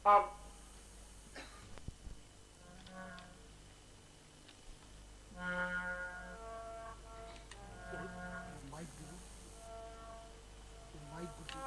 Um, my guru, my guru.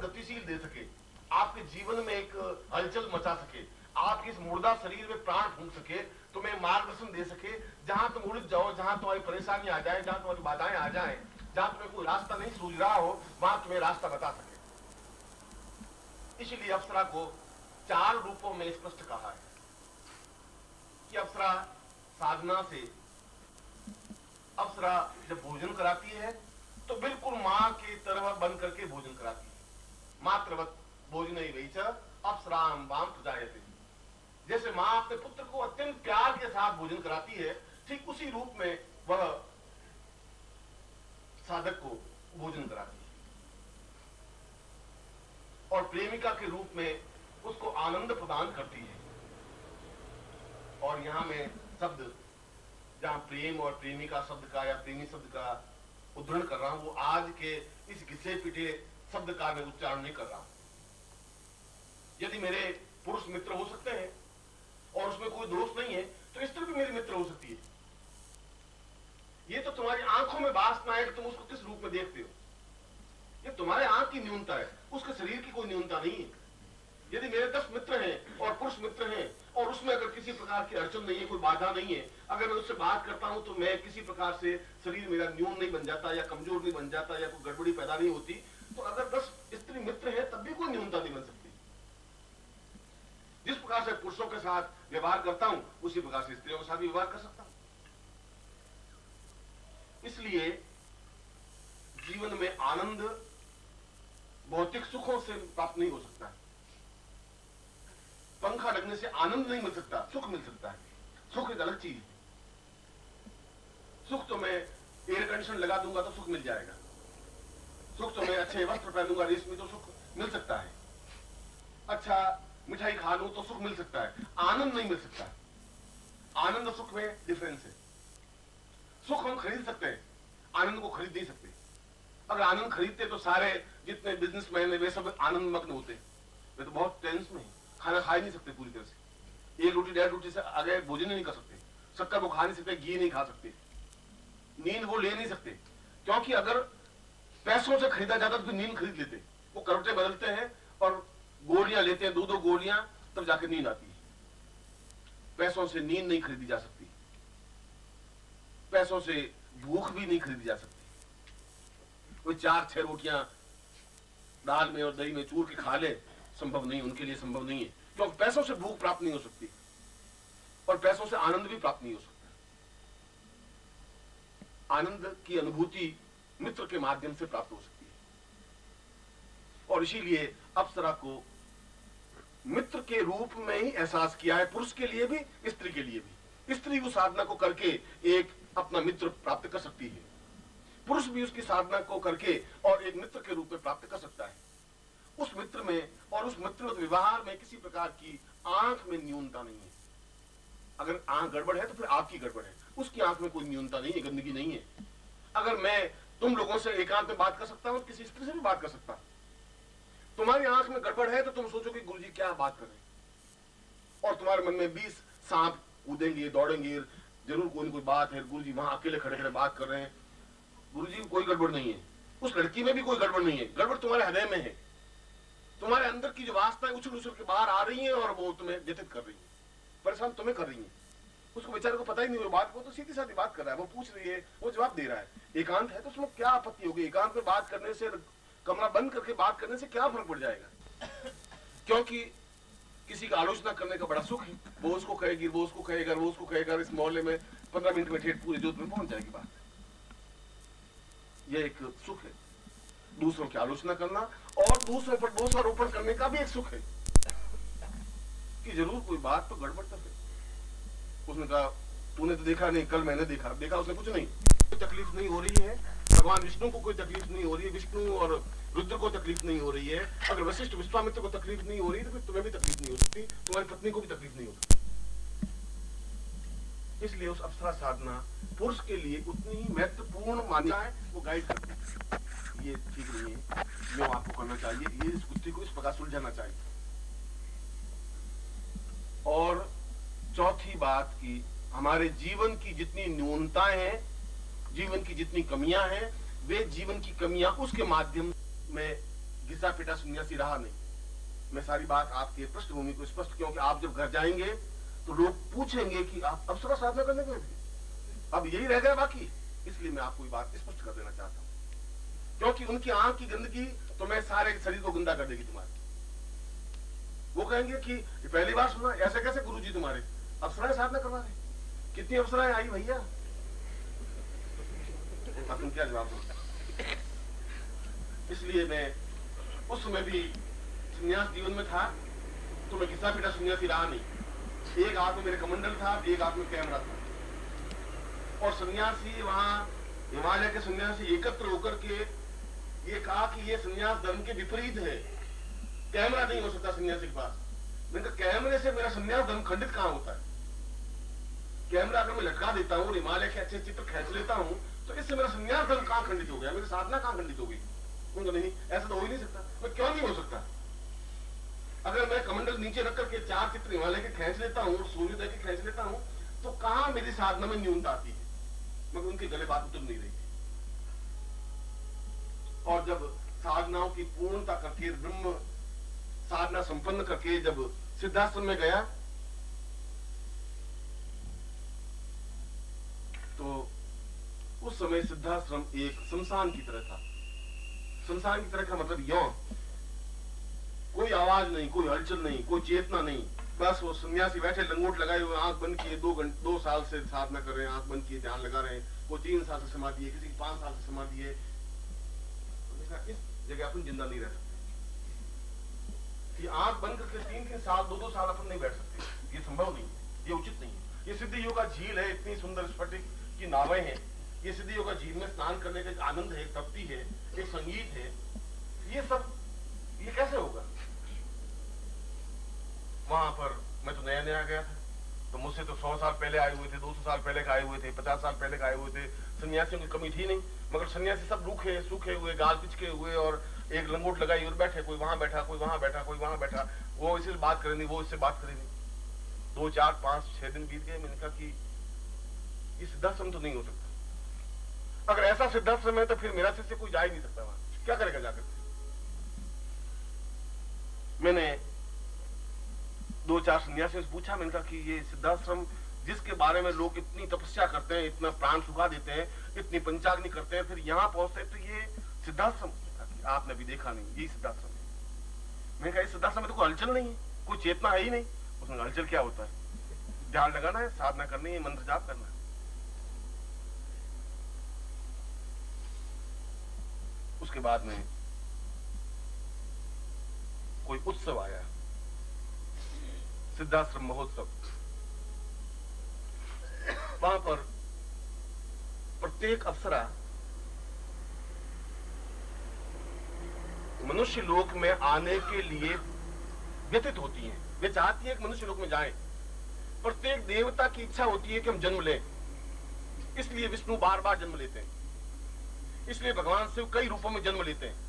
गतिशील दे सके, आपके जीवन में एक हलचल मचा सके, आपके इस मुर्दा शरीर में प्राण फूंक सके, तुम्हें मार्गदर्शन दे सके। जहां तुम उलझ जाओ, जहां तुम्हारी परेशानी आ जाए, जहां तुम्हारी बाधाएं आ जाए, जहां तुम्हें कोई रास्ता नहीं सूझ रहा हो, वहां तुम्हें रास्ता बता सके। इसलिए अप्सरा को 4 रूपों में स्पष्ट कहा है कि अप्सरा साधना से, अप्सरा जब भोजन कराती है तो बिल्कुल मां की तरह बन करके भोजन कराती है। मातृवत भोजन ही वही अप्सराम वाम प्रजायते। जैसे मां अपने पुत्र को अत्यंत प्यार के साथ भोजन कराती है, ठीक उसी रूप में वह साधक को भोजन कराती है और प्रेमिका के रूप में उसको आनंद प्रदान करती है। और यहां मैं शब्द, जहां प्रेम और प्रेमिका शब्द का या प्रेमी शब्द का उद्धरण कर रहा हूं, वो आज के इस घिसे पिटे शब्द का मैं उच्चारण नहीं कर रहा हूं। यदि मेरे पुरुष मित्र हो सकते हैं और उसमें कोई दोष नहीं है, तो स्त्री भी मेरी मित्र हो सकती है। ये तो तुम्हारी आंखों में वासना है कि तुम उसको किस रूप में देखते हो। ये तुम्हारे आंख की न्यूनता है, उसके शरीर की कोई न्यूनता नहीं है। यदि मेरे 10 मित्र हैं और पुरुष मित्र हैं और उसमें अगर किसी प्रकार की अड़चन नहीं है, कोई बाधा नहीं है, अगर मैं उससे बात करता हूं तो मैं किसी प्रकार से शरीर मेरा न्यून नहीं बन जाता या कमजोर नहीं बन जाता या कोई गड़बड़ी पैदा नहीं होती, तो अगर 10 स्त्री मित्र है तब भी कोई न्यूनता नहीं बन सकती। जिस प्रकार से पुरुषों के साथ व्यवहार करता हूं उसी प्रकार से स्त्रियों के साथ भी व्यवहार कर सकता हूं। इसलिए जीवन में आनंद भौतिक सुखों से प्राप्त नहीं हो सकता है। पंखा लगने से आनंद नहीं मिल सकता, सुख मिल सकता है। सुख एक अलग चीज है। सुख तो मैं एयर कंडीशन लगा दूंगा तो सुख मिल जाएगा, सुख तो मैं अच्छे वस्त्र पहनूंगा रेशमी तो सुख मिल सकता है, अच्छा मिठाई खा लूं तो सुख मिल सकता है, आनंद नहीं मिल सकता है। आनंद और सुख में डिफरेंस है। सुख हम खरीद सकते हैं, आनंद को खरीद नहीं सकते। अगर आनंद खरीदते तो सारे जितने बिजनेसमैन है वे सब आनंद मग्न होते। वे तो बहुत टेंस में, खाना खा ही नहीं सकते पूरी तरह से, 1 रोटी 1.5 रोटी से आगे भोजन ही नहीं कर सकते, शक्कर वो खा नहीं सकते, घी नहीं खा सकते, नींद वो ले नहीं सकते। क्योंकि अगर पैसों से खरीदा जाता तो नींद खरीद लेते। वो करवटें बदलते हैं और गोलियां लेते हैं, 2-2 गोलियां, तब जाके नींद आती है। पैसों से नींद नहीं खरीदी जा सकती, पैसों से भूख भी नहीं खरीदी जा सकती। कोई 4-6 रोटियां दाल में और दही में चूर के खा ले, संभव नहीं, उनके लिए संभव नहीं है। क्योंकि पैसों से भूख प्राप्त नहीं हो सकती और पैसों से आनंद भी प्राप्त नहीं हो सकता। आनंद की अनुभूति मित्र के माध्यम से प्राप्त हो सकती है। और इसीलिए अप्सरा को मित्र के रूप में ही एहसास किया है, पुरुष के लिए भी स्त्री के लिए भी। स्त्री उस साधना को करके एक अपना मित्र प्राप्त कर सकती है, पुरुष भी उसकी साधना को करके और एक मित्र के रूप में प्राप्त कर सकता है। उस मित्र में और उस मित्र व्यवहार में किसी प्रकार की आंख में न्यूनता नहीं है। अगर आंख गड़बड़ है तो फिर आपकी गड़बड़ है, उसकी आंख में कोई न्यूनता नहीं है, गंदगी नहीं है। अगर मैं तुम लोगों से एकांत में बात कर सकता हूं, किसी स्त्री से भी बात कर सकता हूं। तुम्हारी आंख में गड़बड़ है तो तुम सोचो कि गुरुजी क्या बात कर रहे हैं, और तुम्हारे मन में 20 सांप कूदेंगे, दौड़ेंगे, जरूर कोई न कोई बात है, गुरुजी वहां अकेले खड़े खड़े बात कर रहे हैं, गुरुजी कोई गड़बड़ नहीं है। उस लड़की में भी कोई गड़बड़ नहीं है, गड़बड़ तुम्हारे हृदय में है। तुम्हारे अंदर की जो वासनाएं उछल उछल के बाहर आ रही हैं और वो तुम्हें व्यथित कर रही है, परेशान तुम्हें कर रही है। उसको बेचारे को पता ही नहीं, वो बात को तो सीधी साधी बात कर रहा है, वो पूछ रही है, वो जवाब दे रहा है। एकांत है तो उसमें क्या आपत्ति होगी? एकांत में बात करने से, कमरा बंद करके बात करने से क्या फर्क पड़ जाएगा? क्योंकि किसी का आलोचना करने का बड़ा सुख है। वो उसको कहेगी, वो उसको कहेगा, वो उसको कहेगा, इस मोहल्ले में 15 मिनट में ठेठ पूरे जोधपुर में पहुंच जाएगी बात। यह एक सुख है, दूसरों की आलोचना करना और दूसरों पर दोषारोपण करने का भी एक सुख है कि जरूर कोई बात तो गड़बड़ तो है। उसने कहा तूने तो देखा नहीं, कल मैंने देखा। देखा उसने कुछ नहीं, कोई तकलीफ नहीं हो रही है। भगवान विष्णु को कोई तकलीफ नहीं हो रही है, विष्णु और रुद्र को तकलीफ नहीं हो रही है। अगर वशिष्ठ विश्वामित्र को तकलीफ नहीं हो रही तो फिर तुम्हें भी तकलीफ नहीं हो सकती, तुम्हारी पत्नी को भी तकलीफ नहीं हो सकती। इसलिए उस अप्सरा साधना पुरुष के लिए उतनी ही महत्वपूर्ण मानी है, वो गाइड करती है। ये ठीक नहीं है, ये आपको करना चाहिए, ये इस बुद्धि को इस प्रकार सुलझाना चाहिए। और चौथी बात की, हमारे जीवन की जितनी न्यूनताएं हैं, जीवन की जितनी कमियां हैं, वे जीवन की कमियां उसके माध्यम में घिसा पिटा सन्यासी रहा नहीं। मैं सारी बात आपके पृष्ठभूमि को स्पष्ट, क्योंकि आप जब घर जाएंगे तो लोग पूछेंगे कि आप अप्सरा साधना करने गए थे, अब यही रह गया बाकी। इसलिए मैं आपको ये बात स्पष्ट कर देना चाहता हूं, क्योंकि उनकी आंख की गंदगी तो मैं सारे शरीर को गंदा कर देगी तुम्हारे। वो कहेंगे कि पहली बार सुना, ऐसे कैसे गुरुजी तुम्हारे अप्सराएं साधना करवा रहे, कितनी अप्सराएं आई भैया, तुम क्या जवाब दो? इसलिए मैं उस समय भी संन्यास जीवन में था तो मैं घिसा पिटा सन्यासी रहा नहीं। एक हाथ में मेरे कमंडल था, एक हाथ में कैमरा था, और सन्यासी वहां हिमालय के सन्यासी एकत्र होकर के ये कहा कि ये सन्यास धर्म के विपरीत है, कैमरा नहीं हो सकता सन्यासी के पास। मैंने कहा कैमरे से मेरा सन्यास धर्म खंडित कहां होता है? कैमरा अगर मैं लटका देता हूं, हिमालय के अच्छे चित्र खींच लेता हूं, तो इससे मेरा सन्यास धर्म कहां खंडित हो गया, मेरी साधना कहां खंडित हो गई? नहीं, ऐसा तो हो ही नहीं सकता। मैं क्यों नहीं हो सकता? अगर मैं कमंडल नीचे रख करके 4 चित्र हिमालय के खींच लेता हूं, सूर्योदय के खींच लेता हूं, तो कहां मेरी साधना में न्यूनता आती है? मगर उनके गले बात उतर नहीं रही थी। और जब साधनाओं की पूर्णता करके, ब्रह्म साधना संपन्न करके जब सिद्धाश्रम में गया, तो उस समय सिद्धाश्रम एक शमशान की तरह था। शमशान की तरह का मतलब यौन, कोई आवाज नहीं, कोई हलचल नहीं, कोई चेतना नहीं, बस वो सन्यासी बैठे लंगोट लगाए हुए, आंख बंद किए, 2 साल से साधना कर रहे हैं, आंख बंद किए ध्यान लगा रहे हैं, कोई 3 साल से समाधि है, किसी की 5 साल से समाधि है। इस जगह अपन जिंदा नहीं रह सकते, ये आंख बंद करके 3-3 साल 2-2 साल अपन नहीं बैठ सकते, ये संभव नहीं है, ये उचित नहीं है। ये सिद्ध योगा झील है, इतनी सुंदर स्फटिक की नावें हैं, ये सिद्ध योगा झील में स्नान करने का एक आनंद है, एक तृप्ति है, एक संगीत है, ये सब ये कैसे होगा? वहां पर मैं तो नया नया गया था, तो मुझसे तो 100 साल पहले आए हुए थे, 200 साल पहले का आए हुए थे, 50 साल पहले का आए हुए थे, सन्यासियों की कमी थी नहीं, मगर सन्यासी सब रूखे सूखे हुए, गाल पिचके हुए, और एक लंगोट लगाई और बैठे, कोई वहां बैठा, कोई वहां बैठा, कोई वहां बैठा, वो इससे बात करेंगे, वो इससे बात करेंगे। 2, 4, 5, 6 दिन बीत गए। मैंने कहा कि ये सिद्धाश्रम तो नहीं हो सकता। अगर ऐसा सिद्धाश्रम है तो फिर मेरा शिष्य कोई जा ही नहीं सकता, वहां क्या करेगा जाकर? मैंने 2-4 सन्यासियों से पूछा, मैंने कहा कि ये सिद्धाश्रम जिसके बारे में लोग इतनी तपस्या करते हैं, इतना प्राण सुखा देते हैं, इतनी पंचाग्नि करते हैं, फिर यहाँ पहुंचते तो ये सिद्धाश्रम आपने भी देखा नहीं, यही सिद्धाश्रम है। मैंने कहा इस सिद्धाश्रम में तो कोई हलचल नहीं है, कोई चेतना है ही नहीं। उसमें हलचल क्या होता है? ध्यान लगाना है, साधना करनी है, मंत्र जाप करना है। उसके बाद में कोई उत्सव आया, सिद्धाश्रम महोत्सव। वहां पर प्रत्येक अप्सरा मनुष्य लोक में आने के लिए व्यतीत होती हैं, वे चाहती है कि मनुष्य लोक में जाएं। प्रत्येक देवता की इच्छा होती है कि हम जन्म लें, इसलिए विष्णु बार बार जन्म लेते हैं, इसलिए भगवान शिव कई रूपों में जन्म लेते हैं।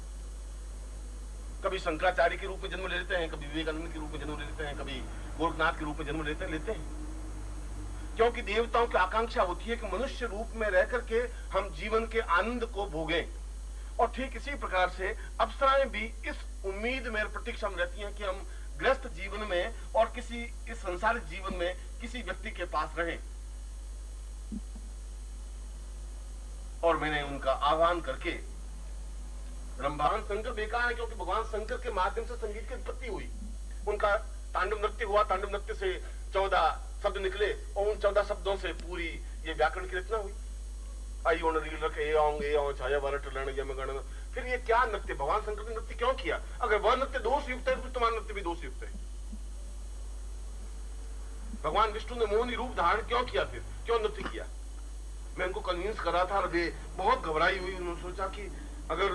कभी शंकराचार्य के रूप में जन्म लेते हैं, कभी विवेकानंद के रूप में जन्म लेते हैं, कभी गोरखनाथ के रूप में जन्म लेते हैं, क्योंकि देवताओं की आकांक्षा होती है कि मनुष्य रूप में रह करके हम जीवन के आनंद को भोगें। और ठीक इसी प्रकार से अप्सराएं भी इस उम्मीद में प्रतीक्षा में रहती हैं कि हम गृहस्थ जीवन में और किसी इस संसारिक जीवन में किसी व्यक्ति के पास रहें। और मैंने उनका आह्वान करके, भगवान शंकर बेकार है क्योंकि भगवान शंकर के माध्यम से संगीत की उत्पत्ति हुई, उनका तांडव नृत्य हुआ, तांडव नृत्य से 14 शब्द निकले और उन 14 शब्दों से पूरी ये व्याकरण की रचना हुई। आई ओन रील रख ए ओंग छाया वरट लण यमगण। फिर ये क्या नृत्य, भगवान शंकर ने नृत्य क्यों किया? अगर वह नृत्य दोष युक्त है तो तुम्हारा नृत्य भी दोष युक्त है। भगवान विष्णु ने मोहनी रूप धारण क्यों किया, फिर क्यों नृत्य किया? मैं उनको कन्विंस कर रहा था, वे बहुत घबराई हुई। उन्होंने सोचा कि अगर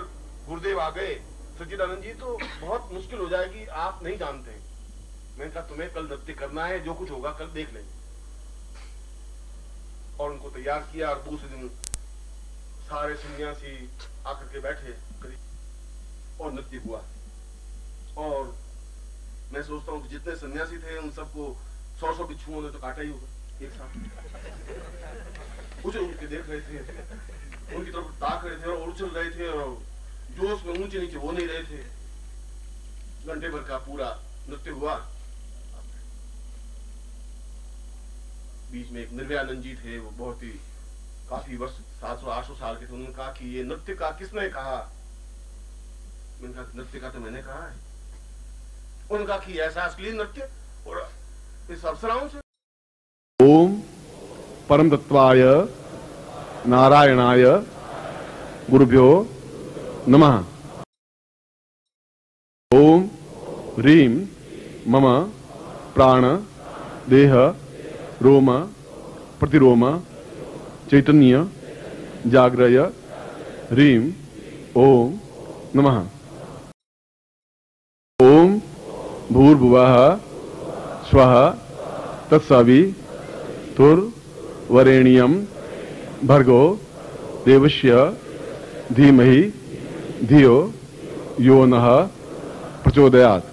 गुरुदेव आ गए सच्चिदानंद जी तो बहुत मुश्किल हो जाएगी, आप नहीं जानते हैं। मैंने कहा तुम्हें कल नृत्य करना है, जो कुछ होगा कल देख लेंगे। और उनको तैयार किया और दूसरे दिन सारे सन्यासी आकर के बैठे और नृत्य हुआ। और मैं सोचता हूँ कि जितने सन्यासी थे उन सबको 100 बिच्छुओं ने तो काटा ही होगा एक साथ। उछल के देख रहे थे, उनकी तरफ ताक रहे थे और उछल रहे थे और जोश में ऊंचे नीचे हो नहीं रहे थे। घंटे भर का पूरा नृत्य हुआ। बीच में एक निर्भयानंद जी थे, वो बहुत ही काफी वर्ष 700-800 साल के थे। उन्होंने कहा कि ये नृत्य का किसने कहा? मैंने कहा नृत्य का तो मैंने कहा है। उनका कि एहसास के लिए नृत्य और इस अप्सराओं से। ओम परम तत्वाय नारायणाय गुरुभ्यो नमः। ओम ह्रीं मम प्राण देह रोम प्रतिरोम चैतन्य जाग्रय ह्रीं ओम नमः। ओम भूर्भुवः स्वः तत्सवितुर्वरेण्यं भर्गो देवस्य धीमहि धियो यो नः प्रचोदयात्।